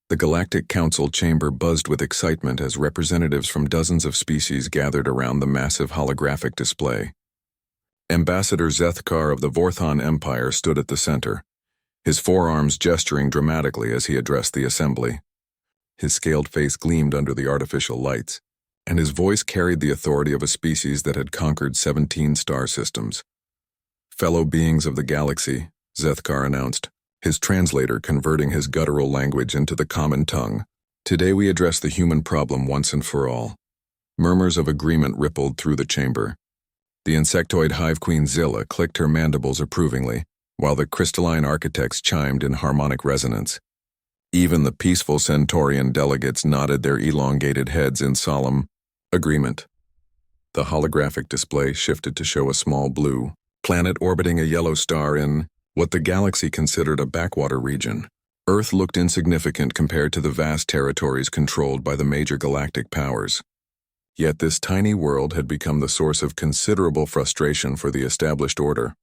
The Galactic Council chamber buzzed with excitement as representatives from dozens of species gathered around the massive holographic display. Ambassador Zethkar of the Vorthon Empire stood at the center, his forearms gesturing dramatically as he addressed the assembly. His scaled face gleamed under the artificial lights, and his voice carried the authority of a species that had conquered 17 star systems. "Fellow beings of the galaxy," Zethkar announced, his translator converting his guttural language into the common tongue. "Today we address the human problem once and for all." Murmurs of agreement rippled through the chamber. The insectoid hive queen Zilla clicked her mandibles approvingly, while the crystalline architects chimed in harmonic resonance. Even the peaceful Centaurian delegates nodded their elongated heads in solemn agreement. The holographic display shifted to show a small blue planet orbiting a yellow star in what the galaxy considered a backwater region. Earth looked insignificant compared to the vast territories controlled by the major galactic powers. Yet this tiny world had become the source of considerable frustration for the established order.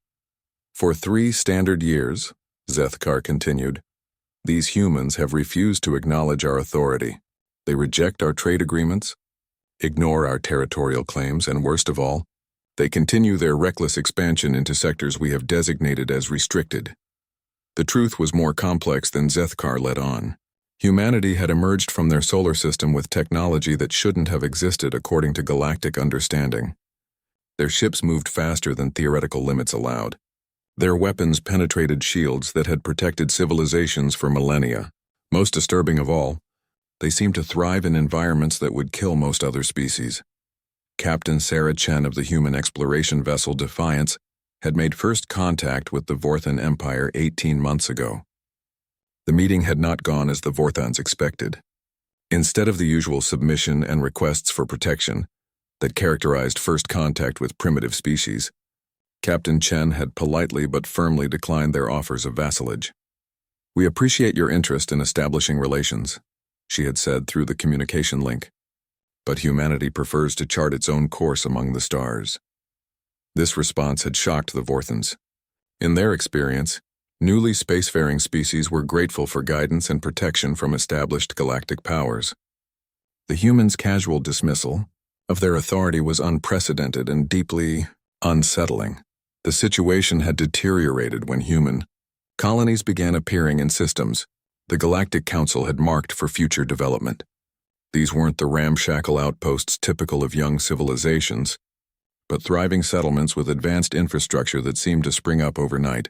"For 3 standard years," Zethkar continued, "these humans have refused to acknowledge our authority. They reject our trade agreements, ignore our territorial claims, and worst of all, they continue their reckless expansion into sectors we have designated as restricted." The truth was more complex than Zethkar let on. Humanity had emerged from their solar system with technology that shouldn't have existed according to galactic understanding. Their ships moved faster than theoretical limits allowed. Their weapons penetrated shields that had protected civilizations for millennia. Most disturbing of all, they seemed to thrive in environments that would kill most other species. Captain Sarah Chen of the human exploration vessel Defiance had made first contact with the Vorthon Empire 18 months ago. The meeting had not gone as the Vorthons expected. Instead of the usual submission and requests for protection that characterized first contact with primitive species, Captain Chen had politely but firmly declined their offers of vassalage. "We appreciate your interest in establishing relations," she had said through the communication link, "but humanity prefers to chart its own course among the stars." This response had shocked the Vorthons. In their experience, newly spacefaring species were grateful for guidance and protection from established galactic powers. The humans' casual dismissal of their authority was unprecedented and deeply unsettling. The situation had deteriorated when human colonies began appearing in systems the Galactic Council had marked for future development. These weren't the ramshackle outposts typical of young civilizations, but thriving settlements with advanced infrastructure that seemed to spring up overnight.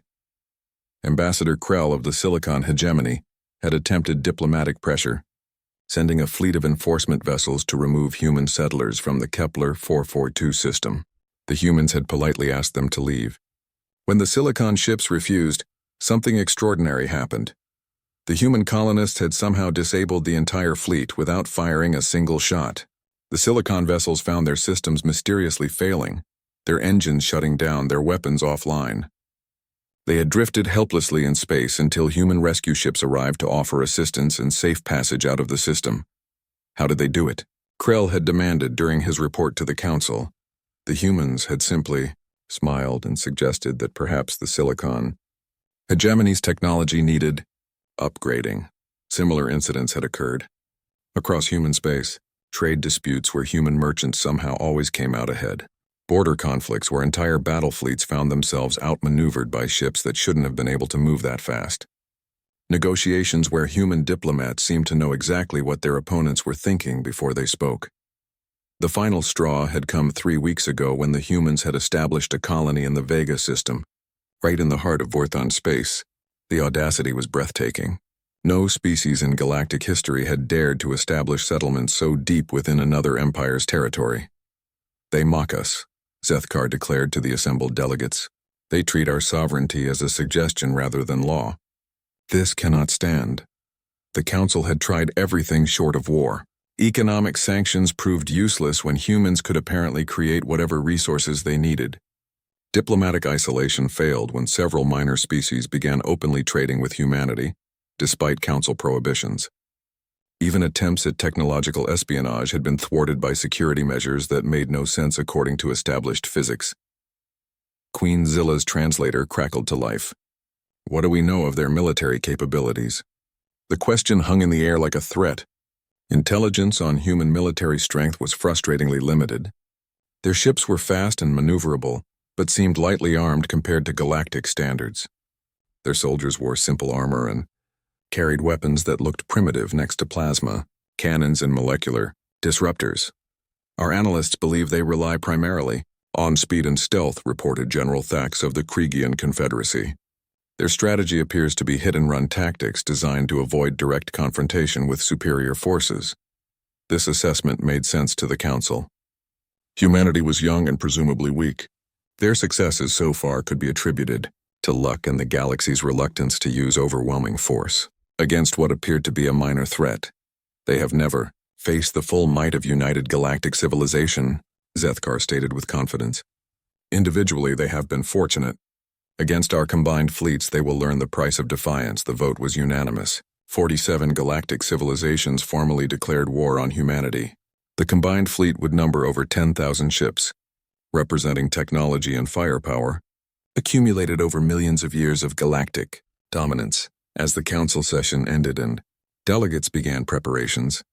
Ambassador Krell of the Silicon Hegemony had attempted diplomatic pressure, sending a fleet of enforcement vessels to remove human settlers from the Kepler 442 system. The humans had politely asked them to leave. When the Silicon ships refused, something extraordinary happened. The human colonists had somehow disabled the entire fleet without firing a single shot. The Silicon vessels found their systems mysteriously failing, their engines shutting down, their weapons offline. They had drifted helplessly in space until human rescue ships arrived to offer assistance and safe passage out of the system. How did they do it? Krell had demanded during his report to the Council. The humans had simply smiled and suggested that perhaps the Silicon Hegemony's technology needed upgrading. Similar incidents had occurred. Across human space, trade disputes where human merchants somehow always came out ahead. Border conflicts where entire battle fleets found themselves outmaneuvered by ships that shouldn't have been able to move that fast. Negotiations where human diplomats seemed to know exactly what their opponents were thinking before they spoke. The final straw had come 3 weeks ago when the humans had established a colony in the Vega system, right in the heart of Vorthon space. The audacity was breathtaking. No species in galactic history had dared to establish settlements so deep within another empire's territory. "They mock us," Zethkar declared to the assembled delegates. "They treat our sovereignty as a suggestion rather than law. This cannot stand." The Council had tried everything short of war. Economic sanctions proved useless when humans could apparently create whatever resources they needed. Diplomatic isolation failed when several minor species began openly trading with humanity, despite Council prohibitions. Even attempts at technological espionage had been thwarted by security measures that made no sense according to established physics. Queen Zilla's translator crackled to life. "What do we know of their military capabilities?" The question hung in the air like a threat. Intelligence on human military strength was frustratingly limited. Their ships were fast and maneuverable, but seemed lightly armed compared to galactic standards. Their soldiers wore simple armor and carried weapons that looked primitive next to plasma, cannons, and molecular disruptors. Our analysts believe they rely primarily on speed and stealth, reported General Thax of the Kriegian Confederacy. Their strategy appears to be hit-and-run tactics designed to avoid direct confrontation with superior forces. This assessment made sense to the Council. Humanity was young and presumably weak. Their successes so far could be attributed to luck and the galaxy's reluctance to use overwhelming force against what appeared to be a minor threat. They have never faced the full might of united galactic civilization, Zethkar stated with confidence. Individually, they have been fortunate. Against our combined fleets, they will learn the price of defiance. The vote was unanimous. 47 galactic civilizations formally declared war on humanity. The combined fleet would number over 10,000 ships, representing technology and firepower, accumulated over millions of years of galactic dominance. As the council session ended and delegates began preparations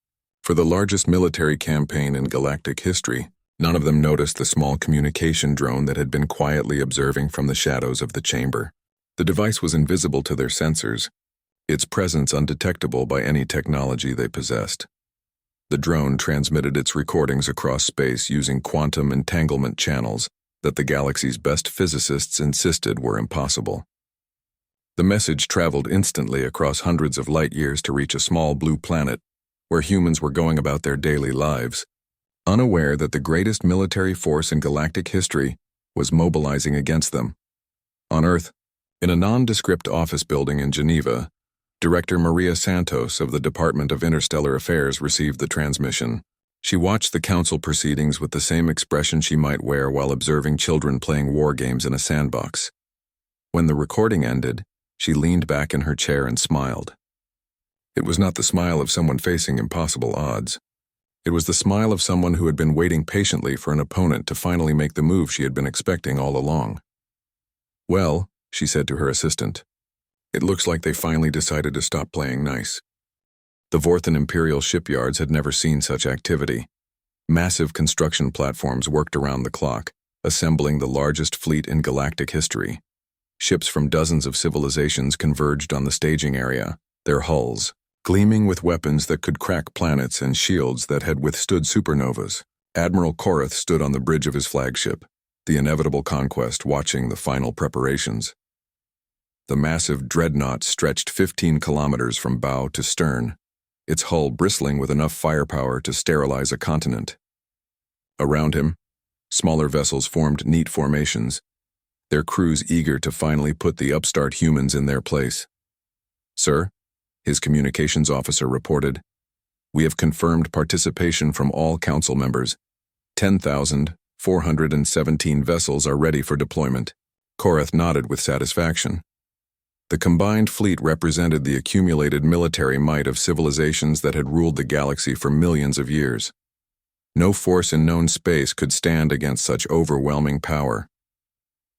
for the largest military campaign in galactic history, none of them noticed the small communication drone that had been quietly observing from the shadows of the chamber. The device was invisible to their sensors, its presence undetectable by any technology they possessed. The drone transmitted its recordings across space using quantum entanglement channels that the galaxy's best physicists insisted were impossible. The message traveled instantly across hundreds of light years to reach a small blue planet where humans were going about their daily lives, unaware that the greatest military force in galactic history was mobilizing against them. On Earth, in a nondescript office building in Geneva, Director Maria Santos of the Department of Interstellar Affairs received the transmission. She watched the council proceedings with the same expression she might wear while observing children playing war games in a sandbox. When the recording ended, she leaned back in her chair and smiled. It was not the smile of someone facing impossible odds. It was the smile of someone who had been waiting patiently for an opponent to finally make the move she had been expecting all along. "Well," she said to her assistant, "it looks like they finally decided to stop playing nice." The Vorthan Imperial shipyards had never seen such activity. Massive construction platforms worked around the clock, assembling the largest fleet in galactic history. Ships from dozens of civilizations converged on the staging area, their hulls gleaming with weapons that could crack planets and shields that had withstood supernovas. Admiral Korath stood on the bridge of his flagship, the inevitable conquest, watching the final preparations. The massive dreadnought stretched 15 kilometers from bow to stern, its hull bristling with enough firepower to sterilize a continent. Around him, smaller vessels formed neat formations, their crews eager to finally put the upstart humans in their place. "Sir," his communications officer reported, "we have confirmed participation from all council members. 10,417 vessels are ready for deployment." Korath nodded with satisfaction. The combined fleet represented the accumulated military might of civilizations that had ruled the galaxy for millions of years. No force in known space could stand against such overwhelming power.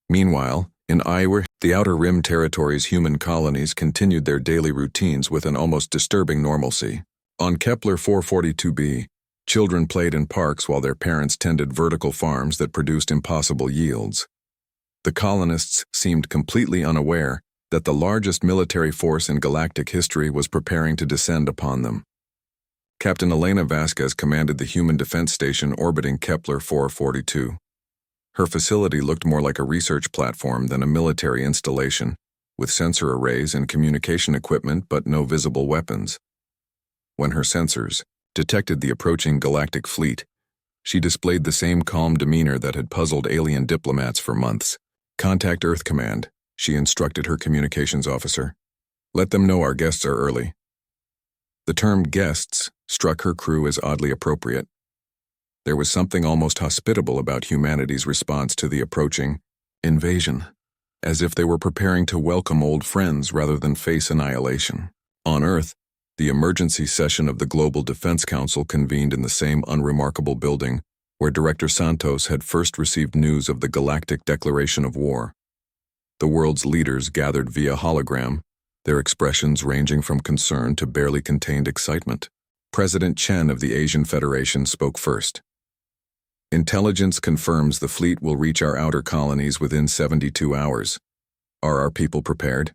Meanwhile, in Iwer, the Outer Rim territory's human colonies continued their daily routines with an almost disturbing normalcy. On Kepler 442b, children played in parks while their parents tended vertical farms that produced impossible yields. The colonists seemed completely unaware that the largest military force in galactic history was preparing to descend upon them. Captain Elena Vasquez commanded the human defense station orbiting Kepler 442. Her facility looked more like a research platform than a military installation, with sensor arrays and communication equipment but no visible weapons. When her sensors detected the approaching galactic fleet, she displayed the same calm demeanor that had puzzled alien diplomats for months. "Contact Earth Command," she instructed her communications officer. "Let them know our guests are early." The term guests struck her crew as oddly appropriate. There was something almost hospitable about humanity's response to the approaching invasion, as if they were preparing to welcome old friends rather than face annihilation. On Earth, the emergency session of the Global Defense Council convened in the same unremarkable building where Director Santos had first received news of the galactic declaration of war. The world's leaders gathered via hologram, their expressions ranging from concern to barely contained excitement. President Chen of the Asian Federation spoke first. Intelligence confirms the fleet will reach our outer colonies within 72 hours. Are our people prepared?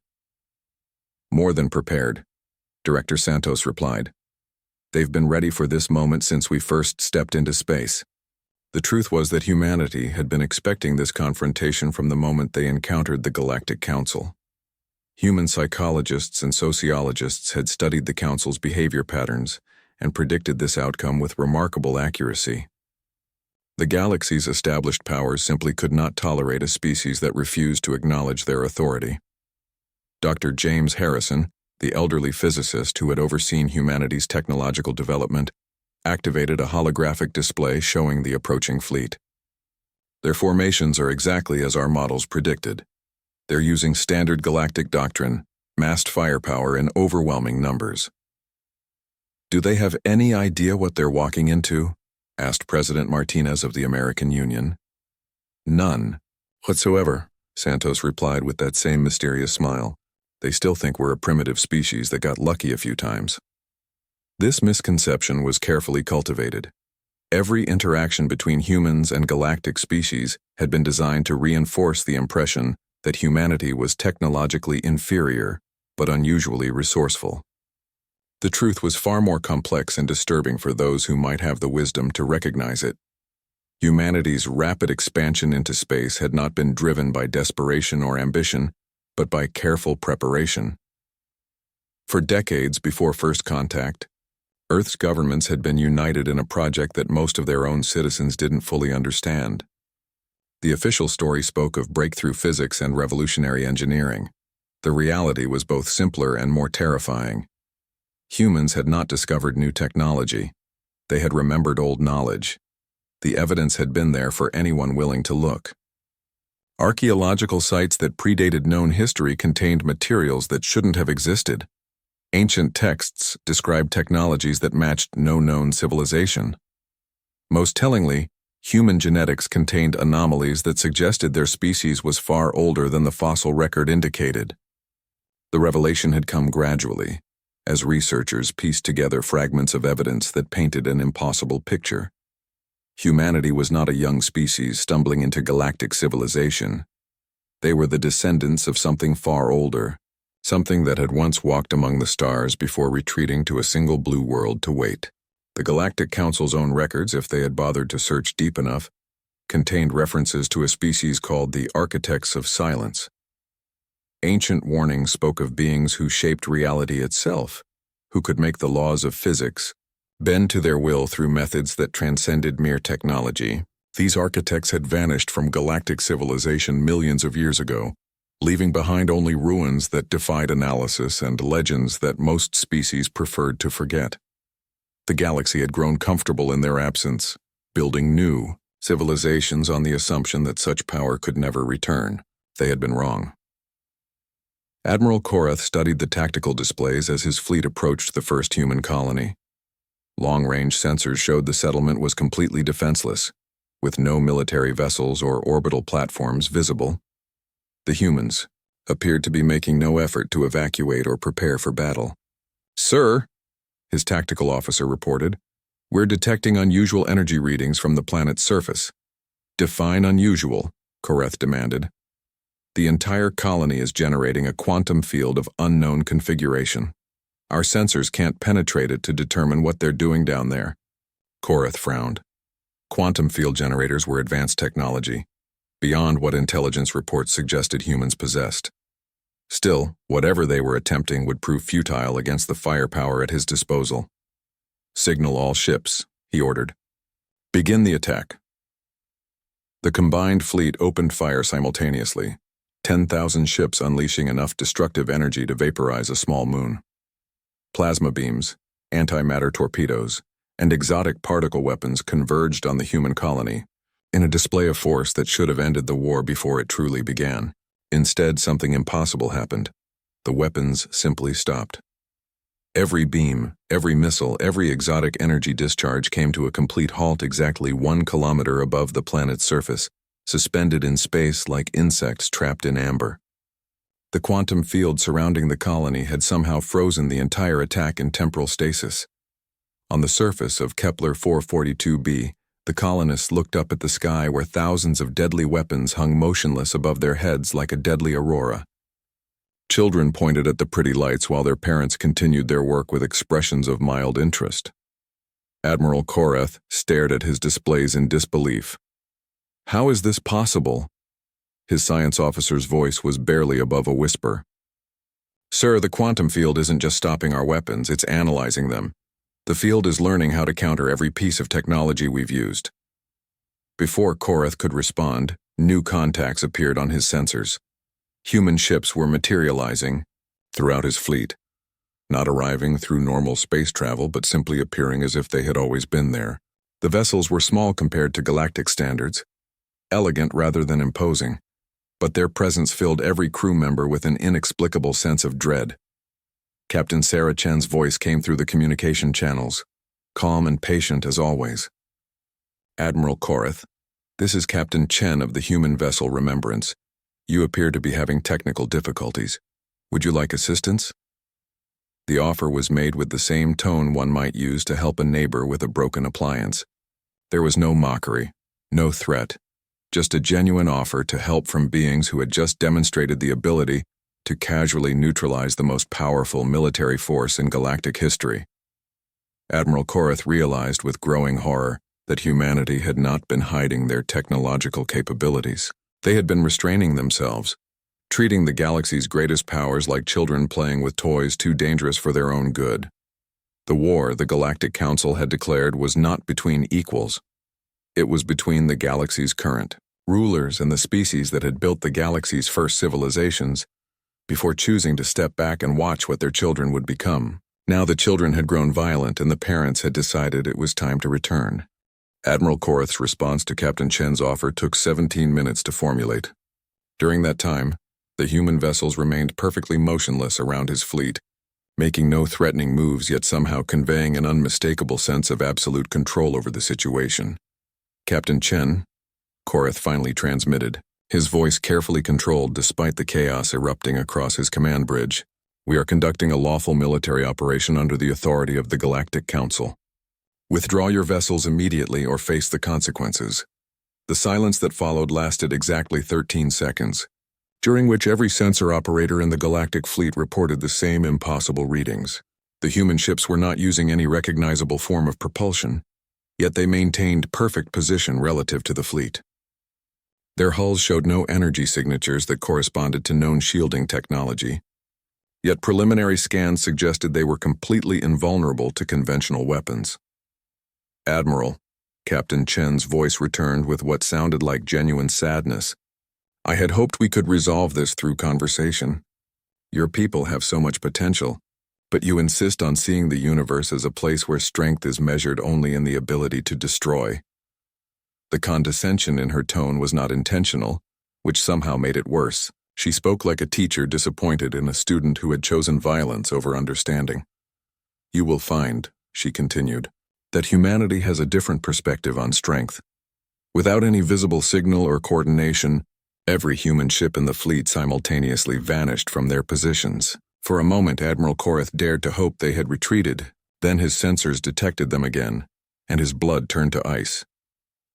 More than prepared, Director Santos replied. They've been ready for this moment since we first stepped into space. The truth was that humanity had been expecting this confrontation from the moment they encountered the Galactic Council. Human psychologists and sociologists had studied the Council's behavior patterns and predicted this outcome with remarkable accuracy. The galaxy's established powers simply could not tolerate a species that refused to acknowledge their authority. Dr. James Harrison, the elderly physicist who had overseen humanity's technological development, activated a holographic display showing the approaching fleet. Their formations are exactly as our models predicted. They're using standard galactic doctrine, massed firepower in overwhelming numbers. Do they have any idea what they're walking into? Asked President Martinez of the American Union. None whatsoever, Santos replied with that same mysterious smile. They still think we're a primitive species that got lucky a few times. This misconception was carefully cultivated. Every interaction between humans and galactic species had been designed to reinforce the impression that humanity was technologically inferior, but unusually resourceful. The truth was far more complex and disturbing for those who might have the wisdom to recognize it. Humanity's rapid expansion into space had not been driven by desperation or ambition, but by careful preparation. For decades before first contact, Earth's governments had been united in a project that most of their own citizens didn't fully understand. The official story spoke of breakthrough physics and revolutionary engineering. The reality was both simpler and more terrifying. Humans had not discovered new technology. They had remembered old knowledge. The evidence had been there for anyone willing to look. Archaeological sites that predated known history contained materials that shouldn't have existed. Ancient texts described technologies that matched no known civilization. Most tellingly, human genetics contained anomalies that suggested their species was far older than the fossil record indicated. The revelation had come gradually, as researchers pieced together fragments of evidence that painted an impossible picture. Humanity was not a young species stumbling into galactic civilization. They were the descendants of something far older, something that had once walked among the stars before retreating to a single blue world to wait. The Galactic Council's own records, if they had bothered to search deep enough, contained references to a species called the Architects of Silence. Ancient warnings spoke of beings who shaped reality itself, who could make the laws of physics bend to their will through methods that transcended mere technology. These architects had vanished from galactic civilization millions of years ago, leaving behind only ruins that defied analysis and legends that most species preferred to forget. The galaxy had grown comfortable in their absence, building new civilizations on the assumption that such power could never return. They had been wrong. Admiral Korath studied the tactical displays as his fleet approached the first human colony. Long-range sensors showed the settlement was completely defenseless, with no military vessels or orbital platforms visible. The humans appeared to be making no effort to evacuate or prepare for battle. "Sir," his tactical officer reported, "we're detecting unusual energy readings from the planet's surface." "Define unusual," Korath demanded. "The entire colony is generating a quantum field of unknown configuration. Our sensors can't penetrate it to determine what they're doing down there." Korath frowned. Quantum field generators were advanced technology, beyond what intelligence reports suggested humans possessed. Still, whatever they were attempting would prove futile against the firepower at his disposal. "Signal all ships," he ordered. "Begin the attack." The combined fleet opened fire simultaneously, 10,000 ships unleashing enough destructive energy to vaporize a small moon. Plasma beams, antimatter torpedoes, and exotic particle weapons converged on the human colony, in a display of force that should have ended the war before it truly began. Instead, something impossible happened. The weapons simply stopped. Every beam, every missile, every exotic energy discharge came to a complete halt exactly 1 kilometer above the planet's surface, suspended in space like insects trapped in amber. The quantum field surrounding the colony had somehow frozen the entire attack in temporal stasis. On the surface of Kepler 442b, the colonists looked up at the sky where thousands of deadly weapons hung motionless above their heads like a deadly aurora. Children pointed at the pretty lights while their parents continued their work with expressions of mild interest. Admiral Koreth stared at his displays in disbelief. "How is this possible?" His science officer's voice was barely above a whisper. "Sir, the quantum field isn't just stopping our weapons, it's analyzing them. The field is learning how to counter every piece of technology we've used." Before Koreth could respond, new contacts appeared on his sensors. Human ships were materializing throughout his fleet, not arriving through normal space travel but simply appearing as if they had always been there. The vessels were small compared to galactic standards, elegant rather than imposing, but their presence filled every crew member with an inexplicable sense of dread. Captain Sarah Chen's voice came through the communication channels, calm and patient as always. "Admiral Koreth, this is Captain Chen of the human vessel Remembrance. You appear to be having technical difficulties. Would you like assistance?" The offer was made with the same tone one might use to help a neighbor with a broken appliance. There was no mockery, no threat, just a genuine offer to help from beings who had just demonstrated the ability to casually neutralize the most powerful military force in galactic history. Admiral Koreth realized with growing horror that humanity had not been hiding their technological capabilities. They had been restraining themselves, treating the galaxy's greatest powers like children playing with toys too dangerous for their own good. The war, the Galactic Council had declared, was not between equals. It was between the galaxy's current rulers and the species that had built the galaxy's first civilizations, before choosing to step back and watch what their children would become. Now the children had grown violent and the parents had decided it was time to return. Admiral Koreth's response to Captain Chen's offer took 17 minutes to formulate. During that time, the human vessels remained perfectly motionless around his fleet, making no threatening moves yet somehow conveying an unmistakable sense of absolute control over the situation. "Captain Chen," Koreth finally transmitted, his voice carefully controlled despite the chaos erupting across his command bridge. "We are conducting a lawful military operation under the authority of the Galactic Council. Withdraw your vessels immediately or face the consequences." The silence that followed lasted exactly 13 seconds, during which every sensor operator in the galactic fleet reported the same impossible readings. The human ships were not using any recognizable form of propulsion, yet they maintained perfect position relative to the fleet. Their hulls showed no energy signatures that corresponded to known shielding technology, yet preliminary scans suggested they were completely invulnerable to conventional weapons. "Admiral," Captain Chen's voice returned with what sounded like genuine sadness, "I had hoped we could resolve this through conversation. Your people have so much potential, but you insist on seeing the universe as a place where strength is measured only in the ability to destroy." The condescension in her tone was not intentional, which somehow made it worse. She spoke like a teacher disappointed in a student who had chosen violence over understanding. "You will find," she continued, "that humanity has a different perspective on strength. Without any visible signal or coordination, every human ship in the fleet simultaneously vanished from their positions. For a moment, Admiral Koreth dared to hope they had retreated, then his sensors detected them again, and his blood turned to ice.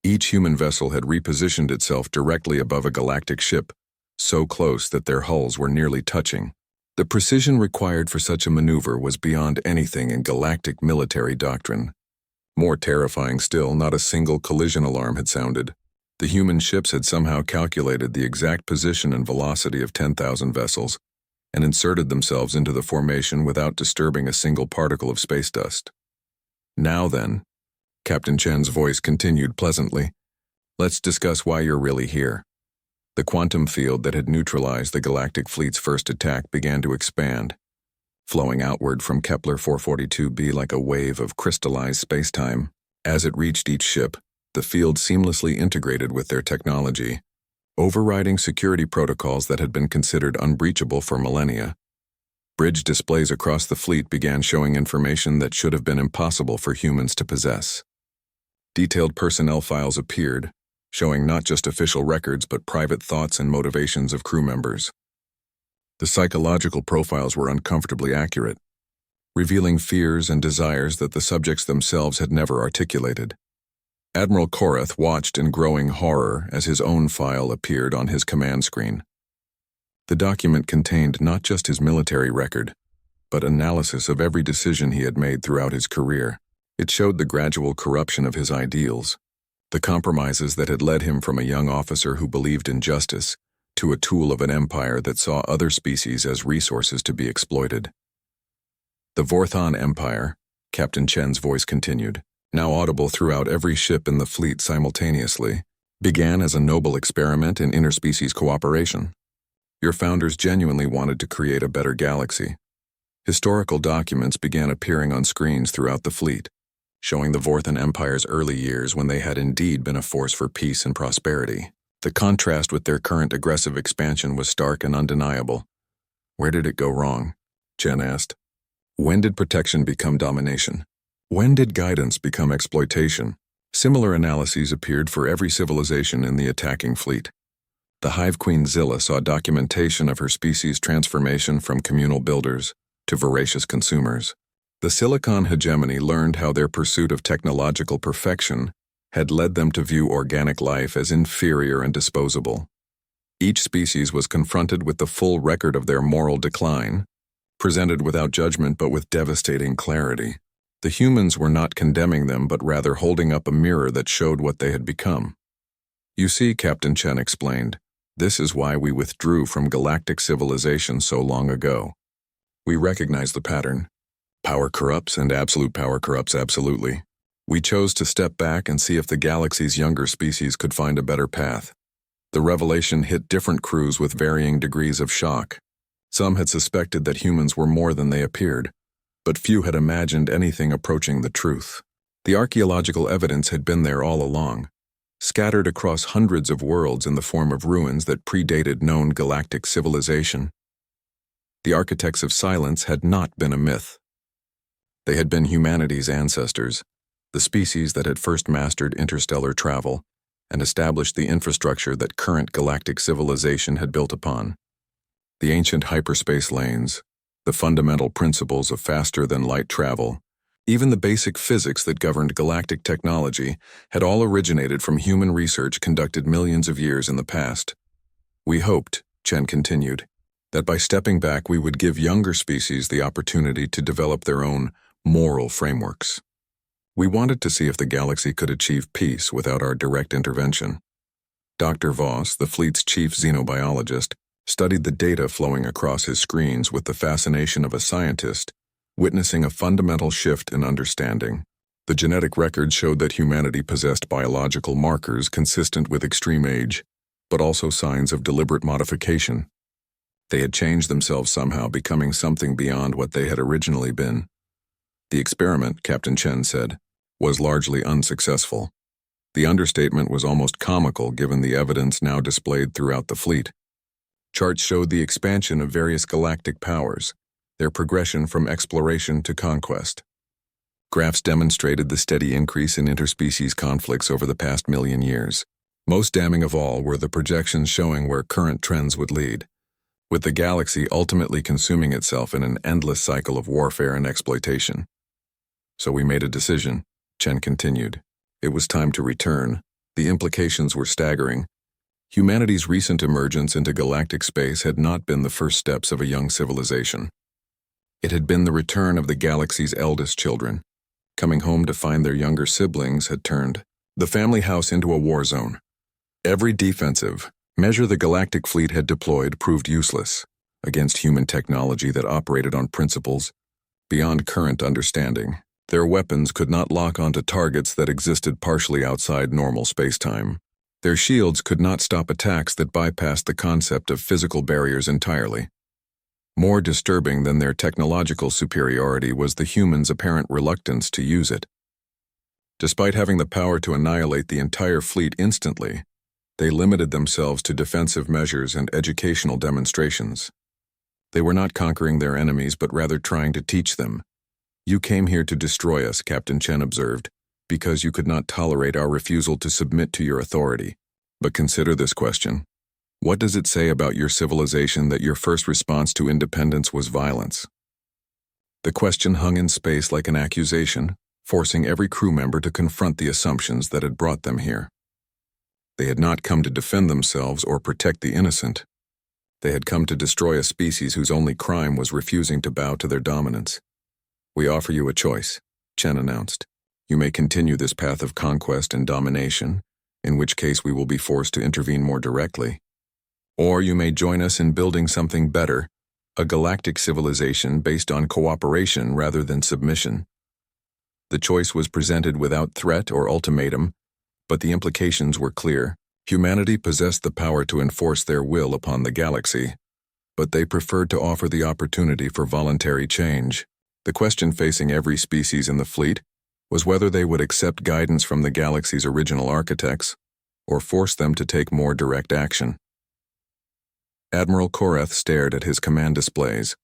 Each human vessel had repositioned itself directly above a galactic ship, so close that their hulls were nearly touching. The precision required for such a maneuver was beyond anything in galactic military doctrine. More terrifying still, not a single collision alarm had sounded. The human ships had somehow calculated the exact position and velocity of 10,000 vessels, and inserted themselves into the formation without disturbing a single particle of space dust. "Now then," Captain Chen's voice continued pleasantly, "let's discuss why you're really here." The quantum field that had neutralized the galactic fleet's first attack began to expand, flowing outward from Kepler 442b like a wave of crystallized spacetime. As it reached each ship, the field seamlessly integrated with their technology, overriding security protocols that had been considered unbreachable for millennia. Bridge displays across the fleet began showing information that should have been impossible for humans to possess. Detailed personnel files appeared, showing not just official records but private thoughts and motivations of crew members. The psychological profiles were uncomfortably accurate, revealing fears and desires that the subjects themselves had never articulated. Admiral Korath watched in growing horror as his own file appeared on his command screen. The document contained not just his military record, but analysis of every decision he had made throughout his career. It showed the gradual corruption of his ideals, the compromises that had led him from a young officer who believed in justice to a tool of an empire that saw other species as resources to be exploited. The Vorthon Empire, Captain Chen's voice continued, now audible throughout every ship in the fleet simultaneously, began as a noble experiment in interspecies cooperation. Your founders genuinely wanted to create a better galaxy. Historical documents began appearing on screens throughout the fleet, showing the Vorthon Empire's early years when they had indeed been a force for peace and prosperity. The contrast with their current aggressive expansion was stark and undeniable. Where did it go wrong? Chen asked. When did protection become domination? When did guidance become exploitation? Similar analyses appeared for every civilization in the attacking fleet. The Hive Queen Zilla saw documentation of her species' transformation from communal builders to voracious consumers. The Silicon hegemony learned how their pursuit of technological perfection had led them to view organic life as inferior and disposable. Each species was confronted with the full record of their moral decline, presented without judgment but with devastating clarity. The humans were not condemning them but rather holding up a mirror that showed what they had become. You see, Captain Chen explained, this is why we withdrew from galactic civilization so long ago. We recognize the pattern. Power corrupts and absolute power corrupts absolutely. We chose to step back and see if the galaxy's younger species could find a better path. The revelation hit different crews with varying degrees of shock. Some had suspected that humans were more than they appeared, but few had imagined anything approaching the truth. The archaeological evidence had been there all along, scattered across hundreds of worlds in the form of ruins that predated known galactic civilization. The architects of silence had not been a myth. They had been humanity's ancestors, the species that had first mastered interstellar travel and established the infrastructure that current galactic civilization had built upon. The ancient hyperspace lanes, the fundamental principles of faster-than-light travel, even the basic physics that governed galactic technology had all originated from human research conducted millions of years in the past. We hoped, Chen continued, that by stepping back we would give younger species the opportunity to develop their own moral frameworks. We wanted to see if the galaxy could achieve peace without our direct intervention. Dr. Voss, the fleet's chief xenobiologist, studied the data flowing across his screens with the fascination of a scientist, witnessing a fundamental shift in understanding. The genetic record showed that humanity possessed biological markers consistent with extreme age, but also signs of deliberate modification. They had changed themselves somehow, becoming something beyond what they had originally been. The experiment, Captain Chen said, was largely unsuccessful. The understatement was almost comical given the evidence now displayed throughout the fleet. Charts showed the expansion of various galactic powers, their progression from exploration to conquest. Graphs demonstrated the steady increase in interspecies conflicts over the past million years. Most damning of all were the projections showing where current trends would lead, with the galaxy ultimately consuming itself in an endless cycle of warfare and exploitation. So we made a decision, Chen continued. It was time to return. The implications were staggering. Humanity's recent emergence into galactic space had not been the first steps of a young civilization. It had been the return of the galaxy's eldest children. Coming home to find their younger siblings had turned the family house into a war zone. Every defensive measure the galactic fleet had deployed proved useless against human technology that operated on principles beyond current understanding. Their weapons could not lock onto targets that existed partially outside normal spacetime. Their shields could not stop attacks that bypassed the concept of physical barriers entirely. More disturbing than their technological superiority was the humans' apparent reluctance to use it. Despite having the power to annihilate the entire fleet instantly, they limited themselves to defensive measures and educational demonstrations. They were not conquering their enemies but rather trying to teach them. You came here to destroy us, Captain Chen observed, because you could not tolerate our refusal to submit to your authority. But consider this question. What does it say about your civilization that your first response to independence was violence? The question hung in space like an accusation, forcing every crew member to confront the assumptions that had brought them here. They had not come to defend themselves or protect the innocent. They had come to destroy a species whose only crime was refusing to bow to their dominance. "We offer you a choice," Chen announced. "You may continue this path of conquest and domination, in which case we will be forced to intervene more directly. Or you may join us in building something better, a galactic civilization based on cooperation rather than submission." The choice was presented without threat or ultimatum, but the implications were clear. Humanity possessed the power to enforce their will upon the galaxy, but they preferred to offer the opportunity for voluntary change. The question facing every species in the fleet was whether they would accept guidance from the galaxy's original architects or force them to take more direct action. Admiral Koreth stared at his command displays,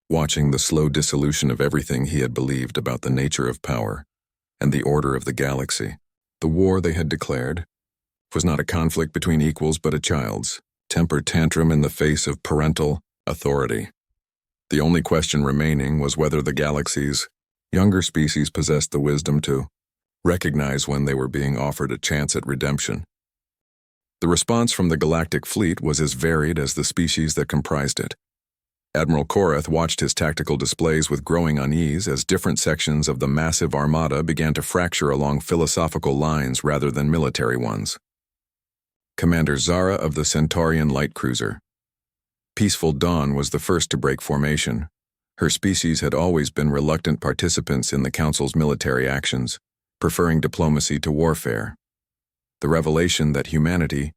watching the slow dissolution of everything he had believed about the nature of power and the order of the galaxy. The war they had declared was not a conflict between equals but a child's temper tantrum in the face of parental authority. The only question remaining was whether the galaxy's younger species possessed the wisdom to recognize when they were being offered a chance at redemption. The response from the galactic fleet was as varied as the species that comprised it. Admiral Koreth watched his tactical displays with growing unease as different sections of the massive armada began to fracture along philosophical lines rather than military ones. Commander Zara of the Centaurian light cruiser. Peaceful Dawn was the first to break formation. Her species had always been reluctant participants in the Council's military actions, preferring diplomacy to warfare. The revelation that humanity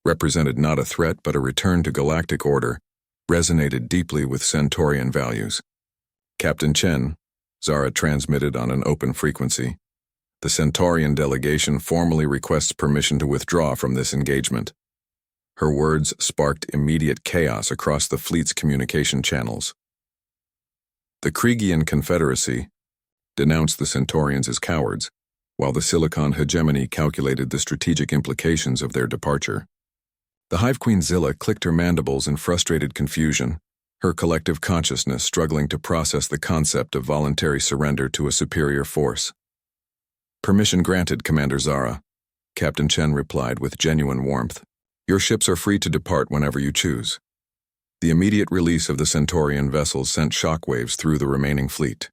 represented not a threat but a return to galactic order resonated deeply with Centaurian values. "Captain Chen," Zara transmitted on an open frequency, "the Centaurian delegation formally requests permission to withdraw from this engagement." Her words sparked immediate chaos across the fleet's communication channels. The Kriegian Confederacy denounced the Centaurians as cowards, while the Silicon hegemony calculated the strategic implications of their departure. The Hive Queen Zilla clicked her mandibles in frustrated confusion, her collective consciousness struggling to process the concept of voluntary surrender to a superior force. "Permission granted, Commander Zara," Captain Chen replied with genuine warmth. "Your ships are free to depart whenever you choose." The immediate release of the Centaurian vessels sent shockwaves through the remaining fleet.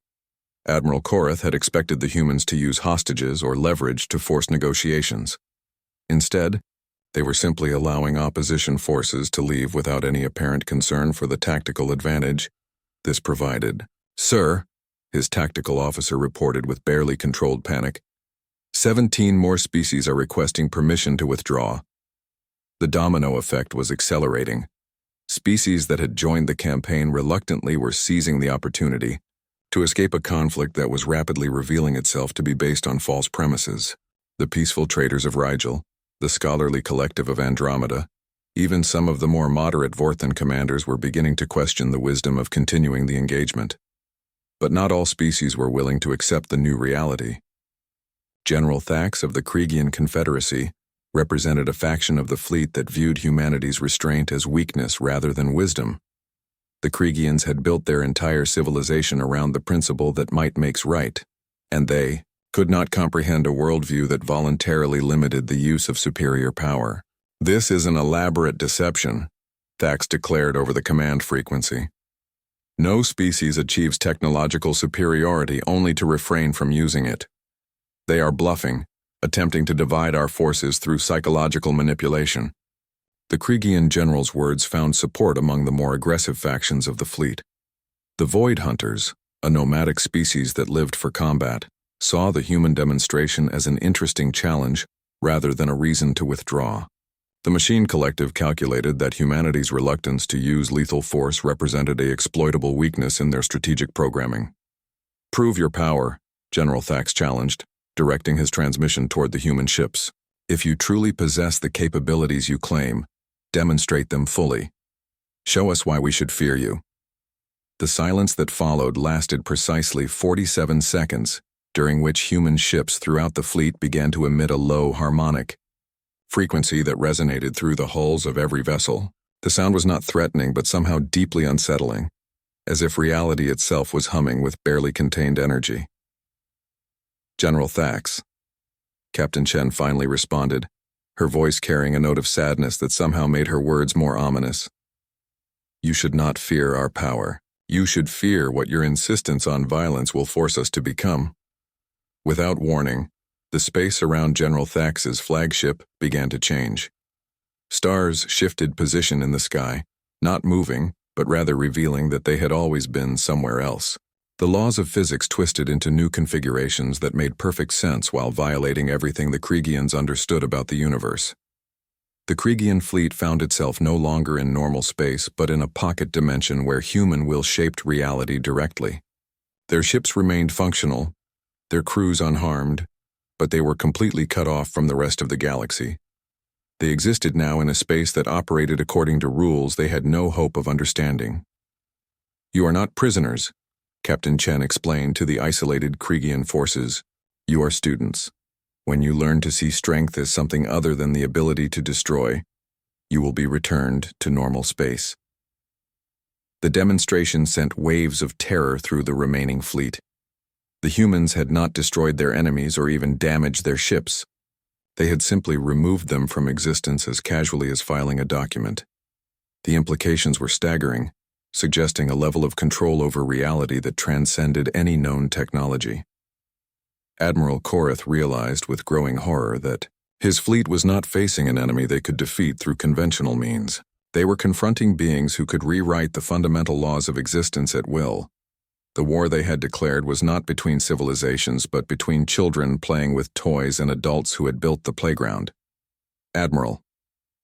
Admiral Koreth had expected the humans to use hostages or leverage to force negotiations. Instead, they were simply allowing opposition forces to leave without any apparent concern for the tactical advantage this provided. "Sir," his tactical officer reported with barely controlled panic, 17 more species are requesting permission to withdraw." The domino effect was accelerating. Species that had joined the campaign reluctantly were seizing the opportunity to escape a conflict that was rapidly revealing itself to be based on false premises. The peaceful traders of Rigel, the scholarly collective of Andromeda, even some of the more moderate Vorthan commanders were beginning to question the wisdom of continuing the engagement. But not all species were willing to accept the new reality. General Thax of the Kriegian Confederacy represented a faction of the fleet that viewed humanity's restraint as weakness rather than wisdom. The Kriegians had built their entire civilization around the principle that might makes right, and they could not comprehend a worldview that voluntarily limited the use of superior power. "This is an elaborate deception," Thax declared over the command frequency. "No species achieves technological superiority only to refrain from using it. They are bluffing, attempting to divide our forces through psychological manipulation." The Kriegian general's words found support among the more aggressive factions of the fleet. The Void Hunters, a nomadic species that lived for combat, saw the human demonstration as an interesting challenge rather than a reason to withdraw. The Machine Collective calculated that humanity's reluctance to use lethal force represented an exploitable weakness in their strategic programming. "Prove your power," General Thax challenged, directing his transmission toward the human ships. "If you truly possess the capabilities you claim, demonstrate them fully. Show us why we should fear you." The silence that followed lasted precisely 47 seconds, during which human ships throughout the fleet began to emit a low harmonic frequency that resonated through the hulls of every vessel. The sound was not threatening, but somehow deeply unsettling, as if reality itself was humming with barely contained energy. "General Thax," Captain Chen finally responded, her voice carrying a note of sadness that somehow made her words more ominous. "You should not fear our power. You should fear what your insistence on violence will force us to become." Without warning, the space around General Thax's flagship began to change. Stars shifted position in the sky, not moving, but rather revealing that they had always been somewhere else. The laws of physics twisted into new configurations that made perfect sense while violating everything the Kriegians understood about the universe. The Kriegian fleet found itself no longer in normal space, but in a pocket dimension where human will shaped reality directly. Their ships remained functional, their crews unharmed, but they were completely cut off from the rest of the galaxy. They existed now in a space that operated according to rules they had no hope of understanding. "You are not prisoners," Captain Chen explained to the isolated Kriegian forces. "You are students. When you learn to see strength as something other than the ability to destroy, you will be returned to normal space." The demonstration sent waves of terror through the remaining fleet. The humans had not destroyed their enemies or even damaged their ships. They had simply removed them from existence as casually as filing a document. The implications were staggering, suggesting a level of control over reality that transcended any known technology. Admiral Korath realized with growing horror that his fleet was not facing an enemy they could defeat through conventional means. They were confronting beings who could rewrite the fundamental laws of existence at will. The war they had declared was not between civilizations, but between children playing with toys and adults who had built the playground. "Admiral,"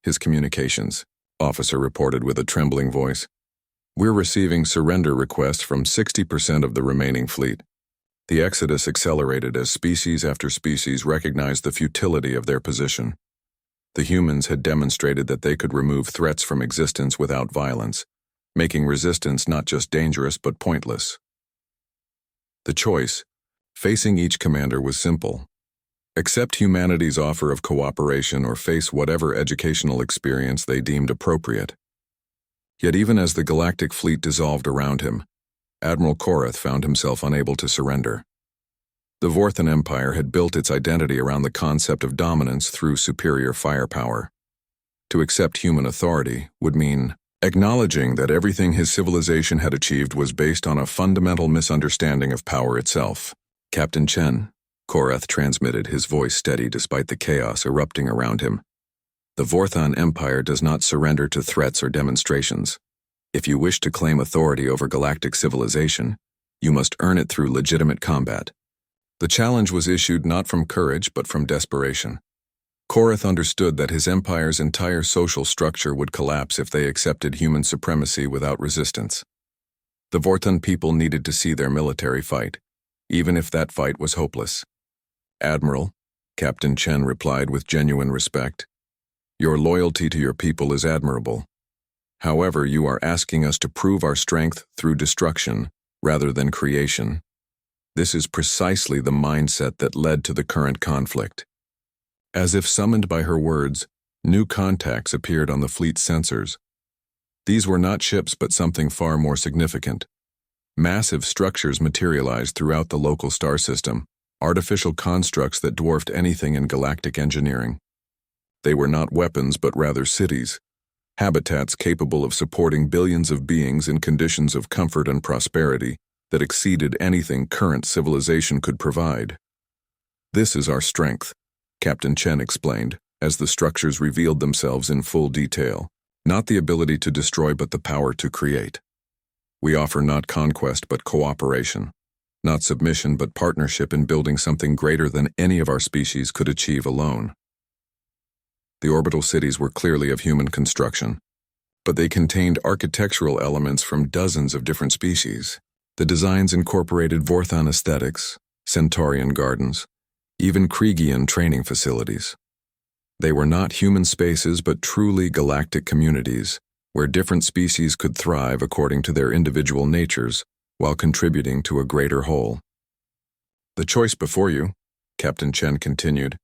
his communications officer reported with a trembling voice, "we're receiving surrender requests from 60% of the remaining fleet." The exodus accelerated as species after species recognized the futility of their position. The humans had demonstrated that they could remove threats from existence without violence, making resistance not just dangerous but pointless. The choice, facing each commander, was simple. Accept humanity's offer of cooperation or face whatever educational experience they deemed appropriate. Yet even as the galactic fleet dissolved around him, Admiral Korath found himself unable to surrender. The Vorthan Empire had built its identity around the concept of dominance through superior firepower. To accept human authority would mean acknowledging that everything his civilization had achieved was based on a fundamental misunderstanding of power itself. "Captain Chen," Korath transmitted, his voice steady despite the chaos erupting around him. "The Vorthan Empire does not surrender to threats or demonstrations. If you wish to claim authority over galactic civilization, you must earn it through legitimate combat." The challenge was issued not from courage but from desperation. Korath understood that his empire's entire social structure would collapse if they accepted human supremacy without resistance. The Vorthan people needed to see their military fight, even if that fight was hopeless. "Admiral," Captain Chen replied with genuine respect, "your loyalty to your people is admirable. However, you are asking us to prove our strength through destruction rather than creation. This is precisely the mindset that led to the current conflict." As if summoned by her words, new contacts appeared on the fleet's sensors. These were not ships but something far more significant. Massive structures materialized throughout the local star system, artificial constructs that dwarfed anything in galactic engineering. They were not weapons but rather cities, habitats capable of supporting billions of beings in conditions of comfort and prosperity that exceeded anything current civilization could provide. "This is our strength," Captain Chen explained, as the structures revealed themselves in full detail. "Not the ability to destroy but the power to create. We offer not conquest but cooperation, not submission but partnership in building something greater than any of our species could achieve alone." The orbital cities were clearly of human construction, but they contained architectural elements from dozens of different species. The designs incorporated Vorthan aesthetics, Centaurian gardens, even Kriegian training facilities. They were not human spaces but truly galactic communities, where different species could thrive according to their individual natures while contributing to a greater whole. "The choice before you," Captain Chen continued,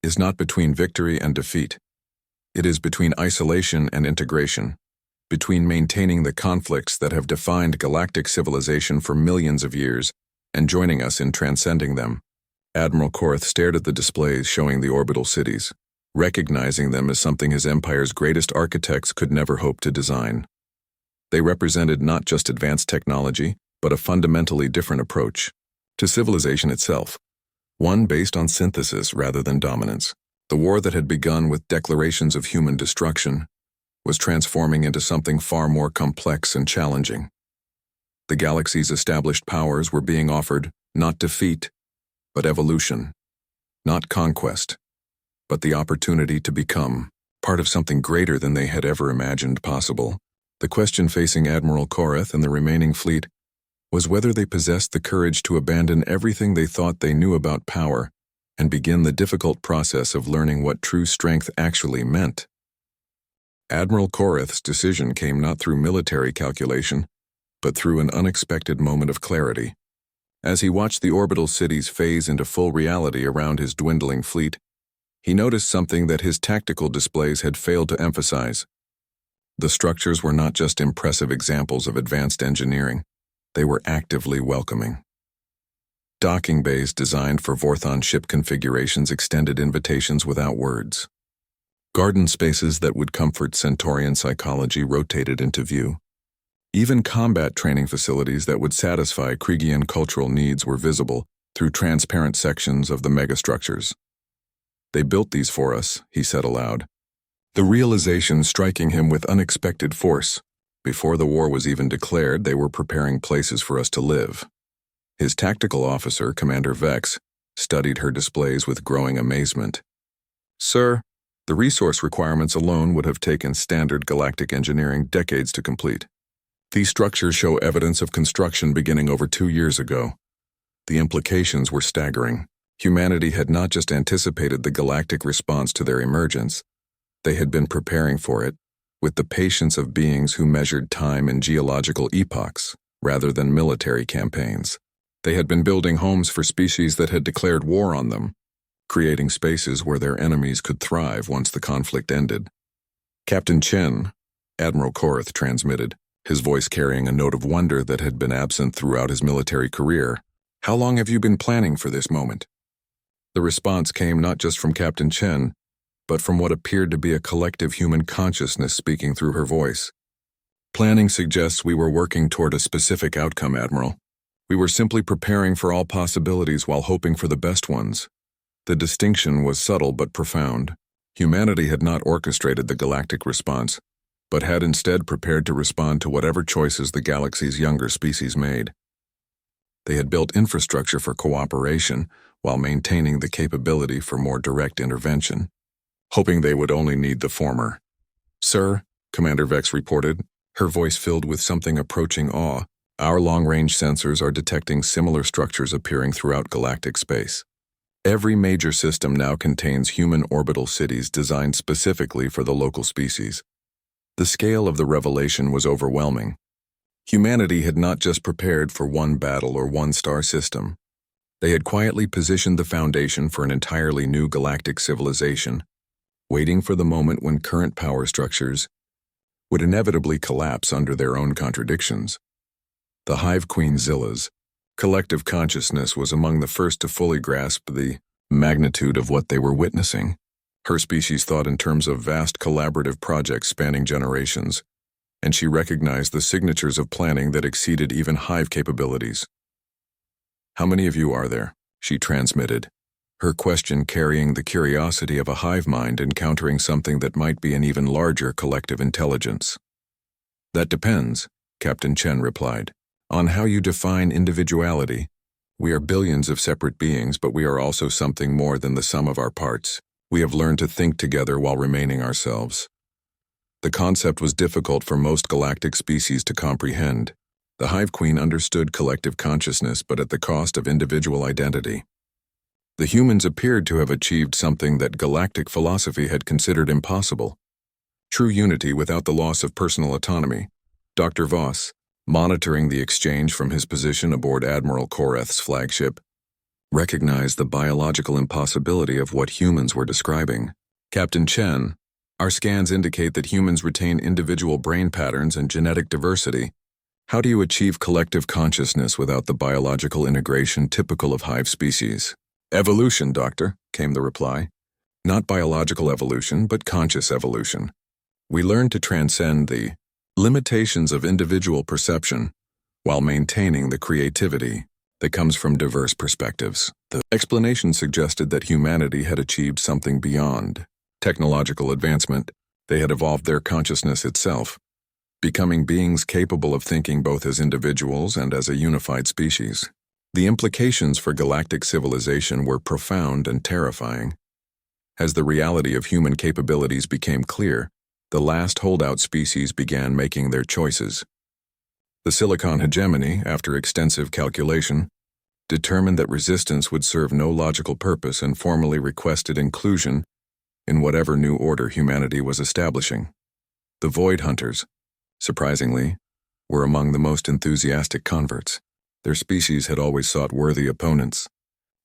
"is not between victory and defeat. It is between isolation and integration. between maintaining the conflicts that have defined galactic civilization for millions of years and joining us in transcending them. Admiral Korth stared at the displays showing the orbital cities, recognizing them as something his empire's greatest architects could never hope to design. They represented not just advanced technology, but a fundamentally different approach to civilization itself, one based on synthesis rather than dominance. The war that had begun with declarations of human destruction was transforming into something far more complex and challenging. The galaxy's established powers were being offered not defeat, but evolution, not conquest, but the opportunity to become part of something greater than they had ever imagined possible. The question facing Admiral Korth and the remaining fleet was whether they possessed the courage to abandon everything they thought they knew about power and begin the difficult process of learning what true strength actually meant. Admiral Korth's decision came not through military calculation, but through an unexpected moment of clarity. As he watched the orbital cities phase into full reality around his dwindling fleet, he noticed something that his tactical displays had failed to emphasize. The structures were not just impressive examples of advanced engineering, they were actively welcoming. Docking bays designed for Vorthon ship configurations extended invitations without words. Garden spaces that would comfort Centaurian psychology rotated into view. Even combat training facilities that would satisfy Kriegian cultural needs were visible through transparent sections of the megastructures. "They built these for us," he said aloud, the realization striking him with unexpected force. Before the war was even declared, they were preparing places for us to live. His tactical officer, Commander Vex, studied her displays with growing amazement. "Sir, the resource requirements alone would have taken standard galactic engineering decades to complete. These structures show evidence of construction beginning over 2 years ago." The implications were staggering. Humanity had not just anticipated the galactic response to their emergence, they had been preparing for it, with the patience of beings who measured time in geological epochs, rather than military campaigns. They had been building homes for species that had declared war on them, creating spaces where their enemies could thrive once the conflict ended. "Captain Chen," Admiral Korth transmitted, his voice carrying a note of wonder that had been absent throughout his military career. "How long have you been planning for this moment?" The response came not just from Captain Chen, but from what appeared to be a collective human consciousness speaking through her voice. "Planning suggests we were working toward a specific outcome, Admiral. We were simply preparing for all possibilities while hoping for the best ones." The distinction was subtle but profound. Humanity had not orchestrated the galactic response, but had instead prepared to respond to whatever choices the galaxy's younger species made. They had built infrastructure for cooperation while maintaining the capability for more direct intervention, hoping they would only need the former. "Sir," Commander Vex reported, her voice filled with something approaching awe, "our long-range sensors are detecting similar structures appearing throughout galactic space. Every major system now contains human orbital cities designed specifically for the local species." The scale of the revelation was overwhelming. Humanity had not just prepared for one battle or one star system. They had quietly positioned the foundation for an entirely new galactic civilization, waiting for the moment when current power structures would inevitably collapse under their own contradictions. The Hive Queen Zilla's collective consciousness was among the first to fully grasp the magnitude of what they were witnessing. Her species thought in terms of vast collaborative projects spanning generations, and she recognized the signatures of planning that exceeded even Hive capabilities. "How many of you are there?" she transmitted, her question carrying the curiosity of a hive mind encountering something that might be an even larger collective intelligence. "That depends," Captain Chen replied, "on how you define individuality. We are billions of separate beings, but we are also something more than the sum of our parts. We have learned to think together while remaining ourselves." The concept was difficult for most galactic species to comprehend. The Hive Queen understood collective consciousness, but at the cost of individual identity. The humans appeared to have achieved something that galactic philosophy had considered impossible: true unity without the loss of personal autonomy. Dr. Voss, monitoring the exchange from his position aboard Admiral Koreth's flagship, recognized the biological impossibility of what humans were describing. "Captain Chen, Our scans indicate that humans retain individual brain patterns and genetic diversity. How do you achieve collective consciousness without the biological integration typical of hive species? Evolution, Doctor, came the reply. Not biological evolution, but conscious evolution. We learn to transcend the limitations of individual perception while maintaining the creativity that comes from diverse perspectives. The explanation suggested that humanity had achieved something beyond technological advancement. They had evolved their consciousness itself, becoming beings capable of thinking both as individuals and as a unified species. The implications for galactic civilization were profound and terrifying. As the reality of human capabilities became clear, the last holdout species began making their choices. The Silicon hegemony, after extensive calculation, determined that resistance would serve no logical purpose and formally requested inclusion in whatever new order humanity was establishing. The Void Hunters, surprisingly, were among the most enthusiastic converts. Their species had always sought worthy opponents,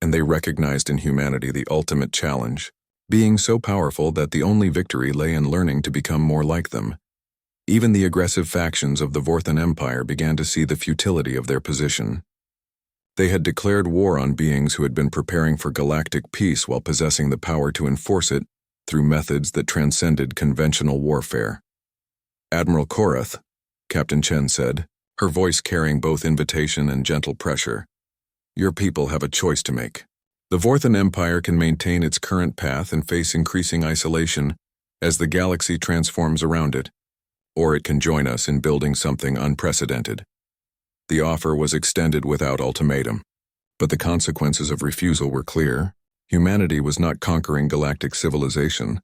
and they recognized in humanity the ultimate challenge, being so powerful that the only victory lay in learning to become more like them. Even the aggressive factions of the Vorthan Empire began to see the futility of their position. They had declared war on beings who had been preparing for galactic peace while possessing the power to enforce it through methods that transcended conventional warfare. Admiral Korath, Captain Chen said, her voice carrying both invitation and gentle pressure. Your people have a choice to make. The Vorthan Empire can maintain its current path and face increasing isolation as the galaxy transforms around it, or it can join us in building something unprecedented. The offer was extended without ultimatum, but the consequences of refusal were clear. Humanity was not conquering galactic civilization,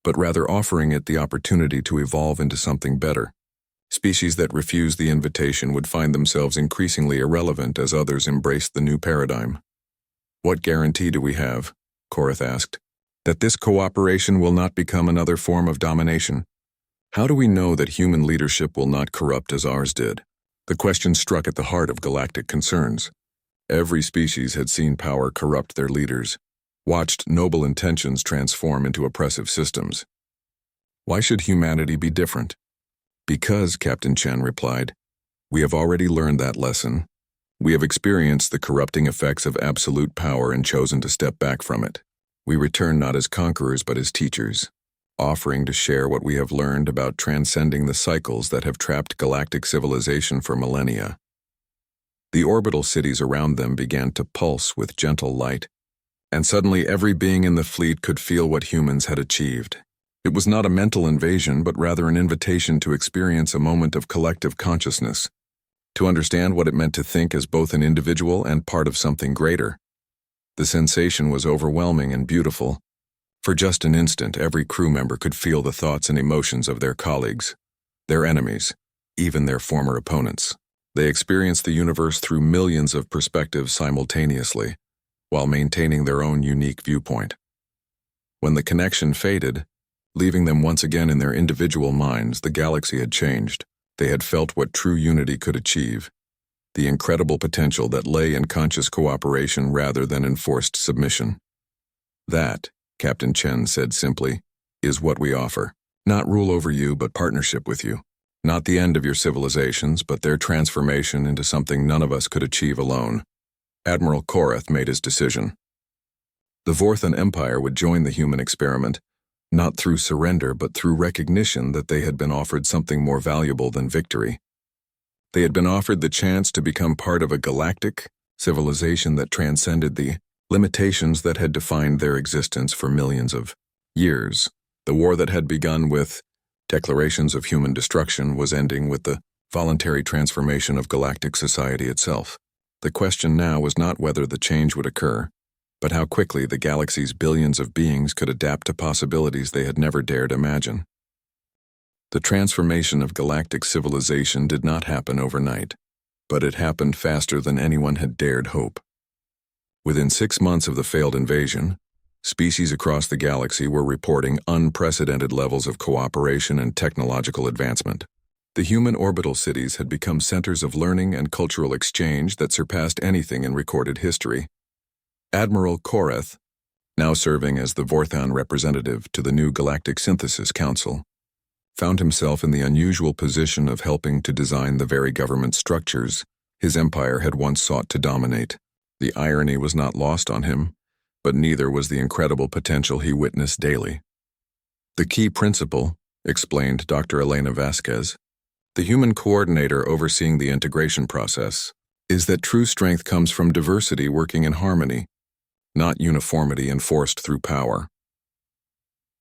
but rather offering it the opportunity to evolve into something better. Species that refused the invitation would find themselves increasingly irrelevant as others embraced the new paradigm. What guarantee do we have, Korath asked, that this cooperation will not become another form of domination? How do we know that human leadership will not corrupt as ours did? The question struck at the heart of galactic concerns. Every species had seen power corrupt their leaders, watched noble intentions transform into oppressive systems. Why should humanity be different? Because, Captain Chen replied, we have already learned that lesson. We have experienced the corrupting effects of absolute power and chosen to step back from it. We return not as conquerors but as teachers, offering to share what we have learned about transcending the cycles that have trapped galactic civilization for millennia. The orbital cities around them began to pulse with gentle light, and suddenly every being in the fleet could feel what humans had achieved. It was not a mental invasion, but rather an invitation to experience a moment of collective consciousness, to understand what it meant to think as both an individual and part of something greater. The sensation was overwhelming and beautiful. For just an instant, every crew member could feel the thoughts and emotions of their colleagues, their enemies, even their former opponents. They experienced the universe through millions of perspectives simultaneously, while maintaining their own unique viewpoint. When the connection faded, leaving them once again in their individual minds, the galaxy had changed. They had felt what true unity could achieve, the incredible potential that lay in conscious cooperation rather than enforced submission. That, Captain Chen said simply, is what we offer. Not rule over you, but partnership with you. Not the end of your civilizations, but their transformation into something none of us could achieve alone. Admiral Korath made his decision. The Vorthan Empire would join the human experiment, not through surrender but through recognition that they had been offered something more valuable than victory. They had been offered the chance to become part of a galactic civilization that transcended the limitations that had defined their existence for millions of years. The war that had begun with declarations of human destruction was ending with the voluntary transformation of galactic society itself. The question now was not whether the change would occur, but how quickly the galaxy's billions of beings could adapt to possibilities they had never dared imagine. The transformation of galactic civilization did not happen overnight, but it happened faster than anyone had dared hope. Within 6 months of the failed invasion, species across the galaxy were reporting unprecedented levels of cooperation and technological advancement. The human orbital cities had become centers of learning and cultural exchange that surpassed anything in recorded history. Admiral Korath, now serving as the Vorthon representative to the new Galactic Synthesis Council, found himself in the unusual position of helping to design the very government structures his empire had once sought to dominate. The irony was not lost on him, but neither was the incredible potential he witnessed daily. The key principle, explained Dr. Elena Vasquez, the human coordinator overseeing the integration process, is that true strength comes from diversity working in harmony, not uniformity enforced through power.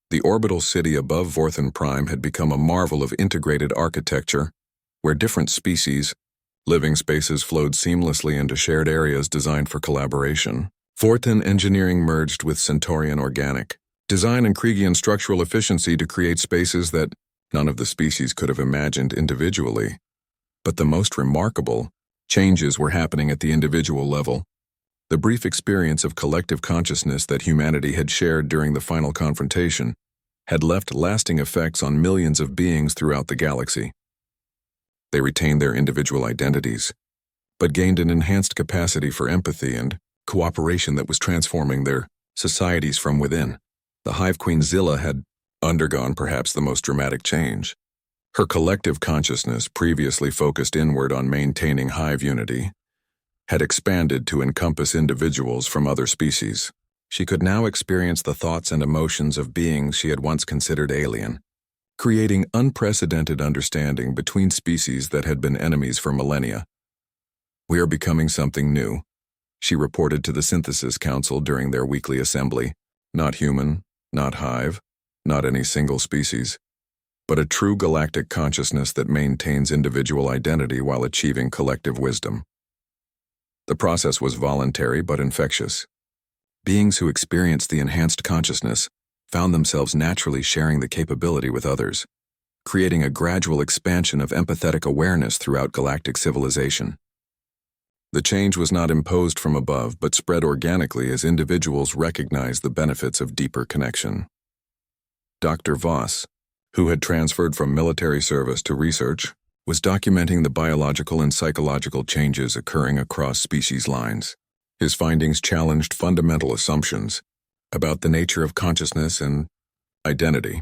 The orbital city above Vorthon Prime had become a marvel of integrated architecture, where different species, living spaces flowed seamlessly into shared areas designed for collaboration. Vorthon engineering merged with Centaurian organic design and Kriegian structural efficiency to create spaces that none of the species could have imagined individually. But the most remarkable changes were happening at the individual level. The brief experience of collective consciousness that humanity had shared during the final confrontation had left lasting effects on millions of beings throughout the galaxy. They retained their individual identities, but gained an enhanced capacity for empathy and cooperation that was transforming their societies from within. The Hive Queen Zilla had undergone perhaps the most dramatic change. Her collective consciousness, previously focused inward on maintaining hive unity, had expanded to encompass individuals from other species. She could now experience the thoughts and emotions of beings she had once considered alien, creating unprecedented understanding between species that had been enemies for millennia. "We are becoming something new," she reported to the Synthesis Council during their weekly assembly. "Not human, not hive, not any single species, but a true galactic consciousness that maintains individual identity while achieving collective wisdom." The process was voluntary but infectious. Beings who experienced the enhanced consciousness found themselves naturally sharing the capability with others, creating a gradual expansion of empathetic awareness throughout galactic civilization. The change was not imposed from above but spread organically as individuals recognized the benefits of deeper connection. Dr. Voss, who had transferred from military service to research, was documenting the biological and psychological changes occurring across species lines. His findings challenged fundamental assumptions about the nature of consciousness and identity.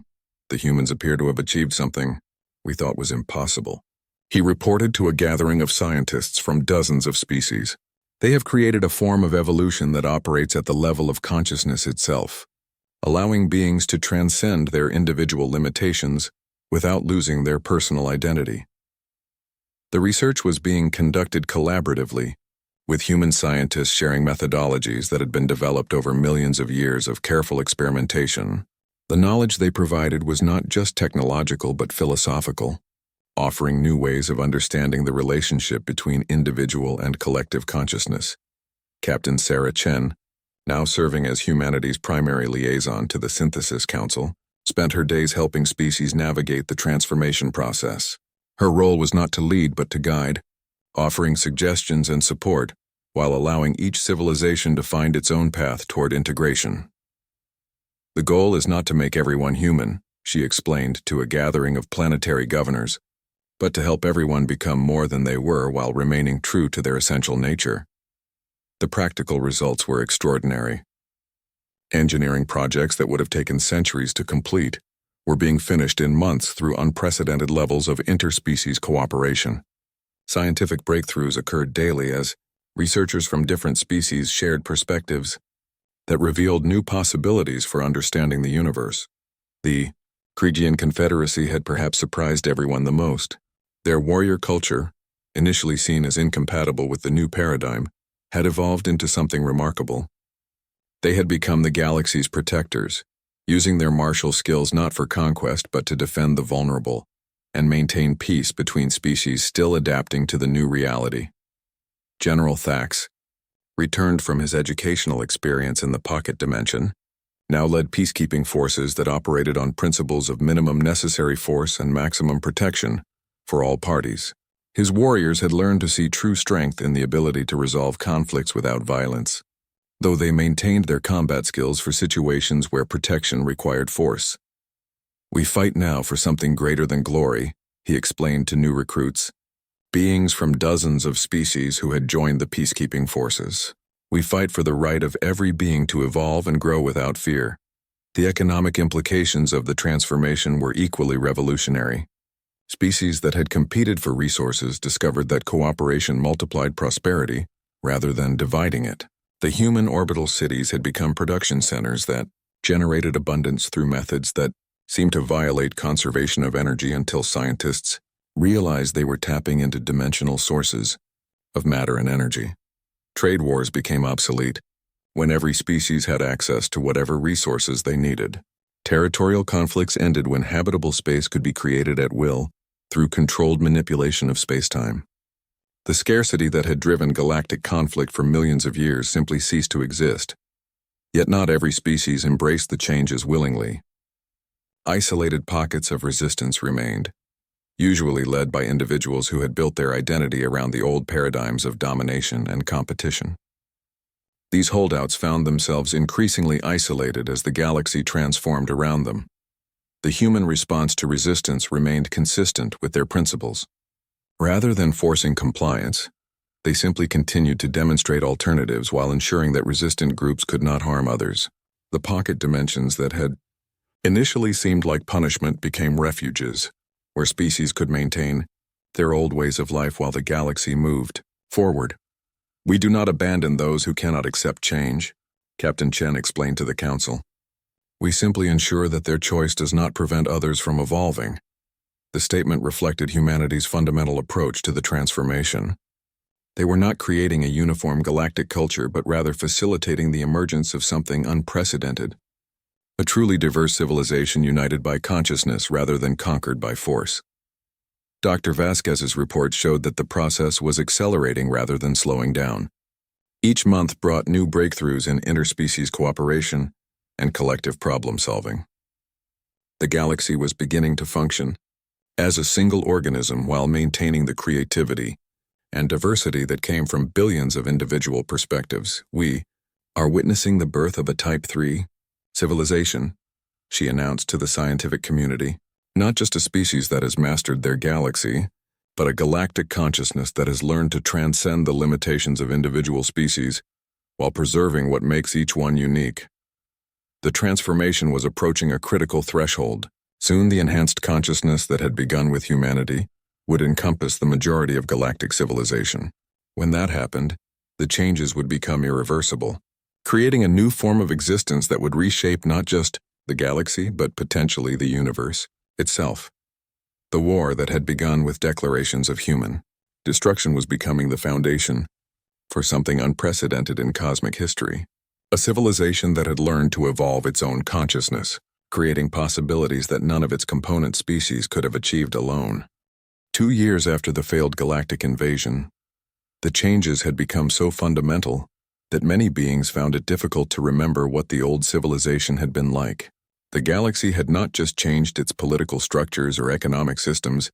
The humans appear to have achieved something we thought was impossible. He reported to a gathering of scientists from dozens of species. They have created a form of evolution that operates at the level of consciousness itself, allowing beings to transcend their individual limitations without losing their personal identity. The research was being conducted collaboratively, with human scientists sharing methodologies that had been developed over millions of years of careful experimentation. The knowledge they provided was not just technological but philosophical, offering new ways of understanding the relationship between individual and collective consciousness. Captain Sarah Chen, now serving as humanity's primary liaison to the Synthesis Council, spent her days helping species navigate the transformation process. Her role was not to lead but to guide, offering suggestions and support while allowing each civilization to find its own path toward integration. "The goal is not to make everyone human," she explained to a gathering of planetary governors, "but to help everyone become more than they were while remaining true to their essential nature." The practical results were extraordinary. Engineering projects that would have taken centuries to complete were being finished in months through unprecedented levels of interspecies cooperation. Scientific breakthroughs occurred daily as researchers from different species shared perspectives that revealed new possibilities for understanding the universe. The Kriegian Confederacy had perhaps surprised everyone the most. Their warrior culture, initially seen as incompatible with the new paradigm, had evolved into something remarkable. They had become the galaxy's protectors, using their martial skills not for conquest but to defend the vulnerable and maintain peace between species still adapting to the new reality. General Thax, returned from his educational experience in the pocket dimension, now led peacekeeping forces that operated on principles of minimum necessary force and maximum protection for all parties. His warriors had learned to see true strength in the ability to resolve conflicts without violence, though they maintained their combat skills for situations where protection required force. "We fight now for something greater than glory," he explained to new recruits, beings from dozens of species who had joined the peacekeeping forces. We fight for the right of every being to evolve and grow without fear. The economic implications of the transformation were equally revolutionary. Species that had competed for resources discovered that cooperation multiplied prosperity rather than dividing it. The human orbital cities had become production centers that generated abundance through methods that seemed to violate conservation of energy until scientists realized they were tapping into dimensional sources of matter and energy. Trade wars became obsolete when every species had access to whatever resources they needed. Territorial conflicts ended when habitable space could be created at will through controlled manipulation of spacetime. The scarcity that had driven galactic conflict for millions of years simply ceased to exist. Yet not every species embraced the changes willingly. Isolated pockets of resistance remained, usually led by individuals who had built their identity around the old paradigms of domination and competition. These holdouts found themselves increasingly isolated as the galaxy transformed around them. The human response to resistance remained consistent with their principles. Rather than forcing compliance, they simply continued to demonstrate alternatives while ensuring that resistant groups could not harm others. The pocket dimensions that had initially seemed like punishment became refuges, where species could maintain their old ways of life while the galaxy moved forward. "We do not abandon those who cannot accept change," Captain Chen explained to the Council. "We simply ensure that their choice does not prevent others from evolving." The statement reflected humanity's fundamental approach to the transformation. They were not creating a uniform galactic culture, but rather facilitating the emergence of something unprecedented. A truly diverse civilization united by consciousness rather than conquered by force. Dr. Vasquez's report showed that the process was accelerating rather than slowing down. Each month brought new breakthroughs in interspecies cooperation and collective problem-solving. The galaxy was beginning to function as a single organism while maintaining the creativity and diversity that came from billions of individual perspectives. "We are witnessing the birth of a Type 3 civilization," she announced to the scientific community. "Not just a species that has mastered their galaxy, but a galactic consciousness that has learned to transcend the limitations of individual species while preserving what makes each one unique." The transformation was approaching a critical threshold. Soon the enhanced consciousness that had begun with humanity would encompass the majority of galactic civilization. When that happened, the changes would become irreversible, creating a new form of existence that would reshape not just the galaxy, but potentially the universe itself. The war that had begun with declarations of human destruction was becoming the foundation for something unprecedented in cosmic history. A civilization that had learned to evolve its own consciousness, creating possibilities that none of its component species could have achieved alone. 2 years after the failed galactic invasion, the changes had become so fundamental that many beings found it difficult to remember what the old civilization had been like. The galaxy had not just changed its political structures or economic systems,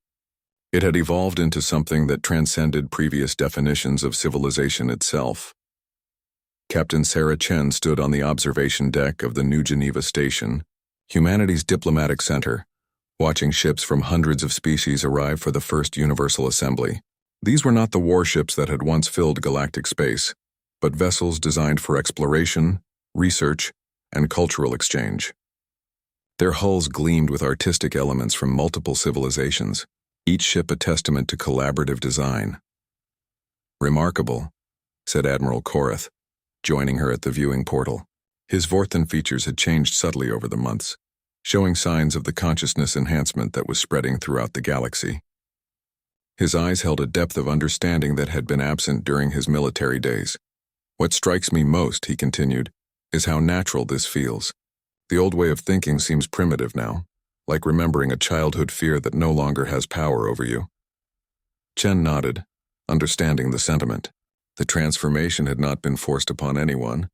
it had evolved into something that transcended previous definitions of civilization itself. Captain Sarah Chen stood on the observation deck of the New Geneva Station, humanity's diplomatic center, watching ships from hundreds of species arrive for the first universal assembly. These were not the warships that had once filled galactic space, but vessels designed for exploration, research, and cultural exchange. Their hulls gleamed with artistic elements from multiple civilizations, each ship a testament to collaborative design. "Remarkable," said Admiral Korath, joining her at the viewing portal. His Vorthan features had changed subtly over the months, showing signs of the consciousness enhancement that was spreading throughout the galaxy. His eyes held a depth of understanding that had been absent during his military days. "What strikes me most," he continued, "is how natural this feels. The old way of thinking seems primitive now, like remembering a childhood fear that no longer has power over you." Chen nodded, understanding the sentiment. The transformation had not been forced upon anyone,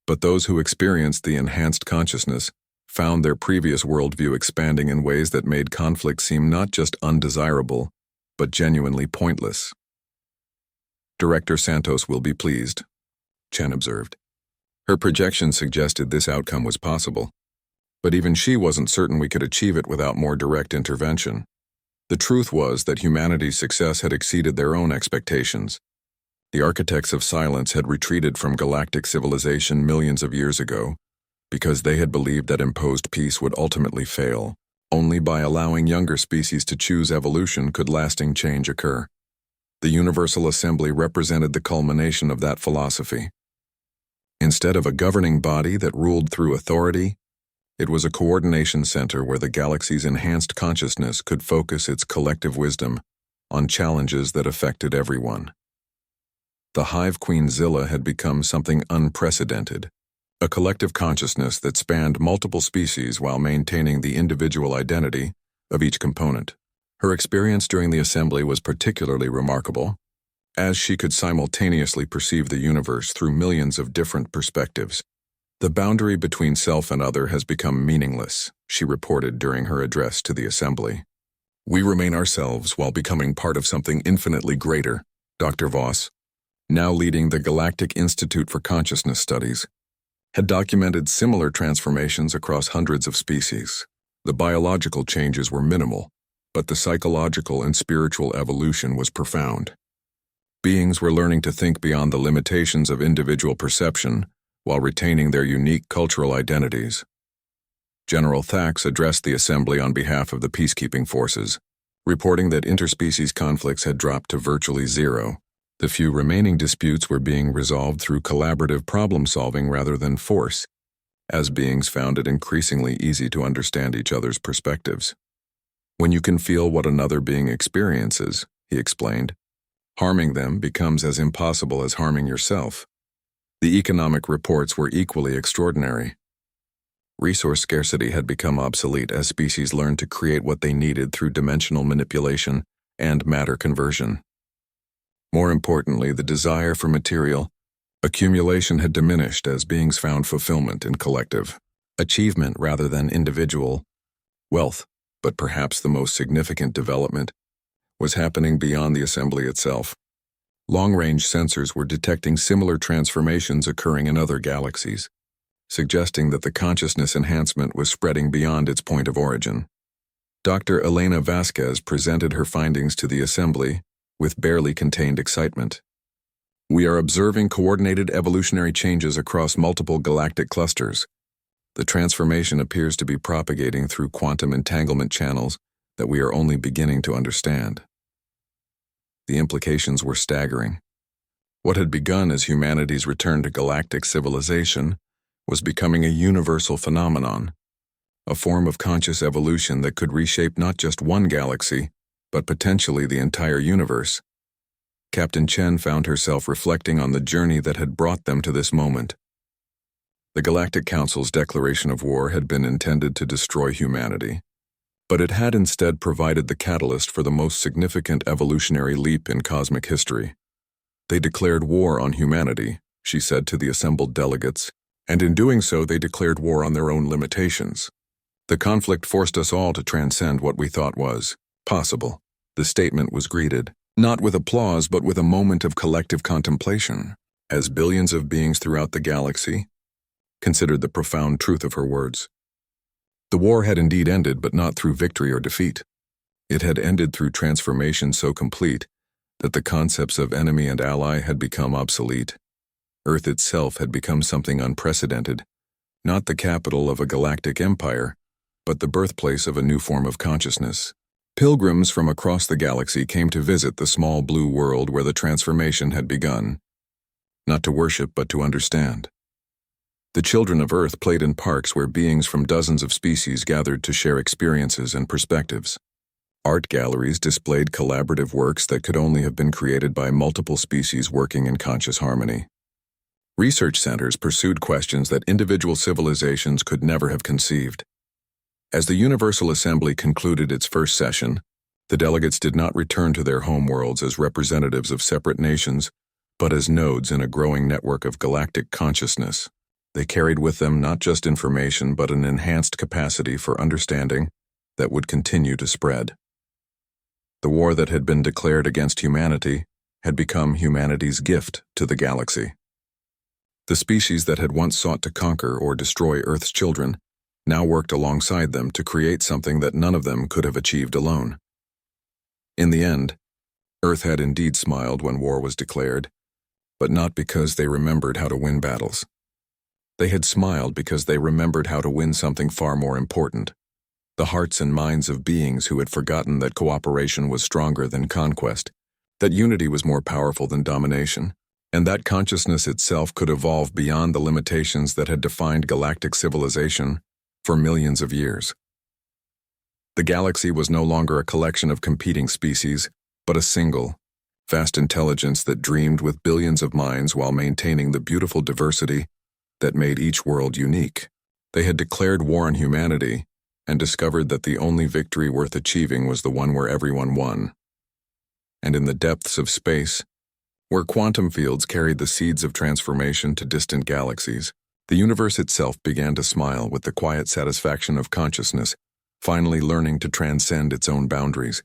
but those who experienced the enhanced consciousness found their previous worldview expanding in ways that made conflict seem not just undesirable, but genuinely pointless. "Director Santos will be pleased," Chen observed. Her projection suggested this outcome was possible, but even she wasn't certain we could achieve it without more direct intervention. The truth was that humanity's success had exceeded their own expectations. The architects of silence had retreated from galactic civilization millions of years ago because they had believed that imposed peace would ultimately fail. Only by allowing younger species to choose evolution could lasting change occur. The Universal Assembly represented the culmination of that philosophy. Instead of a governing body that ruled through authority, it was a coordination center where the galaxy's enhanced consciousness could focus its collective wisdom on challenges that affected everyone. The Hive Queen Zilla had become something unprecedented, a collective consciousness that spanned multiple species while maintaining the individual identity of each component. Her experience during the assembly was particularly remarkable, as she could simultaneously perceive the universe through millions of different perspectives. The boundary between self and other has become meaningless, she reported during her address to the assembly. We remain ourselves while becoming part of something infinitely greater, Dr. Voss, now leading the Galactic Institute for Consciousness Studies, had documented similar transformations across hundreds of species. The biological changes were minimal, but the psychological and spiritual evolution was profound. Beings were learning to think beyond the limitations of individual perception while retaining their unique cultural identities. General Thax addressed the assembly on behalf of the peacekeeping forces, reporting that interspecies conflicts had dropped to virtually zero. The few remaining disputes were being resolved through collaborative problem-solving rather than force, as beings found it increasingly easy to understand each other's perspectives. When you can feel what another being experiences, he explained, harming them becomes as impossible as harming yourself. The economic reports were equally extraordinary. Resource scarcity had become obsolete as species learned to create what they needed through dimensional manipulation and matter conversion. More importantly, the desire for material accumulation had diminished as beings found fulfillment in collective achievement rather than individual wealth. But perhaps the most significant development was happening beyond the assembly itself. Long-range sensors were detecting similar transformations occurring in other galaxies, suggesting that the consciousness enhancement was spreading beyond its point of origin. Dr. Elena Vasquez presented her findings to the assembly with barely contained excitement. We are observing coordinated evolutionary changes across multiple galactic clusters. The transformation appears to be propagating through quantum entanglement channels that we are only beginning to understand. The implications were staggering. What had begun as humanity's return to galactic civilization was becoming a universal phenomenon, a form of conscious evolution that could reshape not just one galaxy, but potentially the entire universe. Captain Chen found herself reflecting on the journey that had brought them to this moment. The Galactic Council's declaration of war had been intended to destroy humanity, but it had instead provided the catalyst for the most significant evolutionary leap in cosmic history. They declared war on humanity, she said to the assembled delegates, and in doing so they declared war on their own limitations. The conflict forced us all to transcend what we thought was possible. The statement was greeted, not with applause but with a moment of collective contemplation, as billions of beings throughout the galaxy considered the profound truth of her words. The war had indeed ended, but not through victory or defeat. It had ended through transformation so complete that the concepts of enemy and ally had become obsolete. Earth itself had become something unprecedented, not the capital of a galactic empire, but the birthplace of a new form of consciousness. Pilgrims from across the galaxy came to visit the small blue world where the transformation had begun, not to worship but to understand. The children of Earth played in parks where beings from dozens of species gathered to share experiences and perspectives. Art galleries displayed collaborative works that could only have been created by multiple species working in conscious harmony. Research centers pursued questions that individual civilizations could never have conceived. As the Universal Assembly concluded its first session, the delegates did not return to their homeworlds as representatives of separate nations, but as nodes in a growing network of galactic consciousness. They carried with them not just information but an enhanced capacity for understanding that would continue to spread. The war that had been declared against humanity had become humanity's gift to the galaxy. The species that had once sought to conquer or destroy Earth's children now worked alongside them to create something that none of them could have achieved alone. In the end, Earth had indeed smiled when war was declared, but not because they remembered how to win battles. They had smiled because they remembered how to win something far more important: the hearts and minds of beings who had forgotten that cooperation was stronger than conquest, that unity was more powerful than domination, and that consciousness itself could evolve beyond the limitations that had defined galactic civilization for millions of years. The galaxy was no longer a collection of competing species, but a single, vast intelligence that dreamed with billions of minds while maintaining the beautiful diversity that made each world unique. They had declared war on humanity and discovered that the only victory worth achieving was the one where everyone won. And in the depths of space, where quantum fields carried the seeds of transformation to distant galaxies, the universe itself began to smile with the quiet satisfaction of consciousness, finally learning to transcend its own boundaries.